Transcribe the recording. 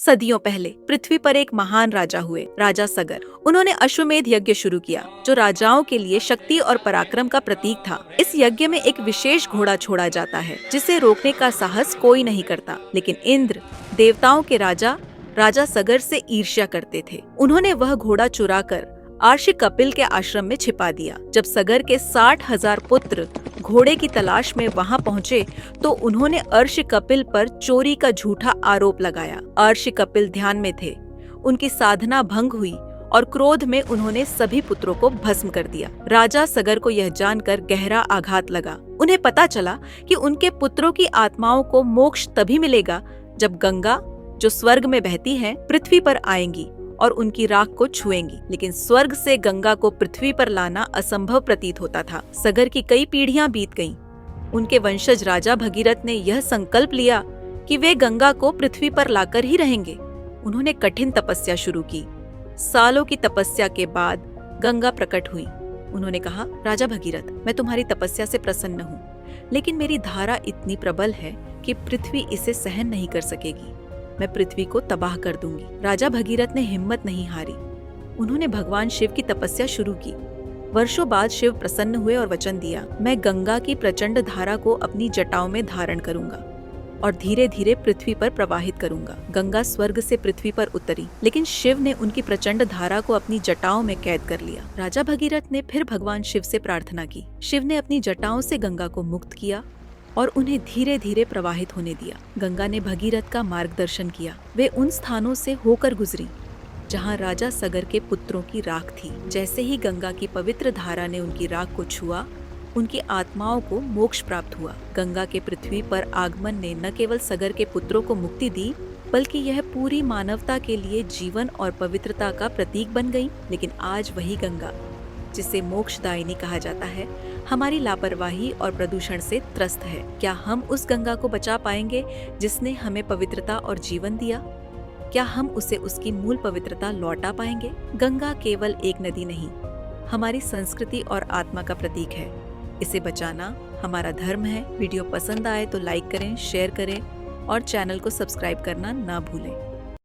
सदियों पहले पृथ्वी पर एक महान राजा हुए, राजा सगर। उन्होंने अश्वमेध यज्ञ शुरू किया, जो राजाओं के लिए शक्ति और पराक्रम का प्रतीक था। इस यज्ञ में एक विशेष घोड़ा छोड़ा जाता है, जिसे रोकने का साहस कोई नहीं करता। लेकिन इंद्र, देवताओं के राजा सगर से ईर्ष्या करते थे। उन्होंने वह घोड़ा चुराकर अर्षि कपिल के आश्रम में छिपा दिया। जब सगर के 60,000 पुत्र घोड़े की तलाश में वहां पहुंचे तो उन्होंने अर्षि कपिल पर चोरी का झूठा आरोप लगाया। अर्षि कपिल ध्यान में थे, उनकी साधना भंग हुई और क्रोध में उन्होंने सभी पुत्रों को भस्म कर दिया। राजा सगर को यह जानकर गहरा आघात लगा। उन्हें पता चला कि उनके पुत्रों की आत्माओं को मोक्ष तभी मिलेगा जब गंगा, जो स्वर्ग में बहती है, पृथ्वी पर आएंगी और उनकी राख को छुएंगी। लेकिन स्वर्ग से गंगा को पृथ्वी पर लाना असंभव प्रतीत होता था। सगर की कई पीढ़ियां बीत गईं। उनके वंशज राजा भगीरथ ने यह संकल्प लिया कि वे गंगा को पृथ्वी पर लाकर ही रहेंगे। उन्होंने कठिन तपस्या शुरू की। सालों की तपस्या के बाद गंगा प्रकट हुई। उन्होंने कहा, राजा भगीरथ, मैं तुम्हारी तपस्या से प्रसन्न हूँ, लेकिन मेरी धारा इतनी प्रबल है कि पृथ्वी इसे सहन नहीं कर सकेगी। मैं पृथ्वी को तबाह कर दूंगी। राजा भगीरथ ने हिम्मत नहीं हारी। उन्होंने भगवान शिव की तपस्या शुरू की। वर्षों बाद शिव प्रसन्न हुए और वचन दिया, मैं गंगा की प्रचंड धारा को अपनी जटाओं में धारण करूंगा और धीरे धीरे पृथ्वी पर प्रवाहित करूंगा। गंगा स्वर्ग से पृथ्वी पर उतरी, लेकिन शिव ने उनकी प्रचंड धारा को अपनी जटाओं में कैद कर लिया। राजा भगीरथ ने फिर भगवान शिव से प्रार्थना की। शिव ने अपनी जटाओं से गंगा को मुक्त किया और उन्हें धीरे धीरे प्रवाहित होने दिया। गंगा ने भगीरथ का मार्गदर्शन किया। वे उन स्थानों से होकर गुजरी जहां राजा सगर के पुत्रों की राख थी। जैसे ही गंगा की पवित्र धारा ने उनकी राख को छुआ, उनकी आत्माओं को मोक्ष प्राप्त हुआ। गंगा के पृथ्वी पर आगमन ने न केवल सगर के पुत्रों को मुक्ति दी, बल्कि यह पूरी मानवता के लिए जीवन और पवित्रता का प्रतीक बन गई। लेकिन आज वही गंगा, जिसे मोक्षदायिनी कहा जाता है, हमारी लापरवाही और प्रदूषण से त्रस्त है। क्या हम उस गंगा को बचा पाएंगे जिसने हमें पवित्रता और जीवन दिया? क्या हम उसे उसकी मूल पवित्रता लौटा पाएंगे? गंगा केवल एक नदी नहीं, हमारी संस्कृति और आत्मा का प्रतीक है। इसे बचाना हमारा धर्म है। वीडियो पसंद आए तो लाइक करें, शेयर करें और चैनल को सब्सक्राइब करना ना भूलें।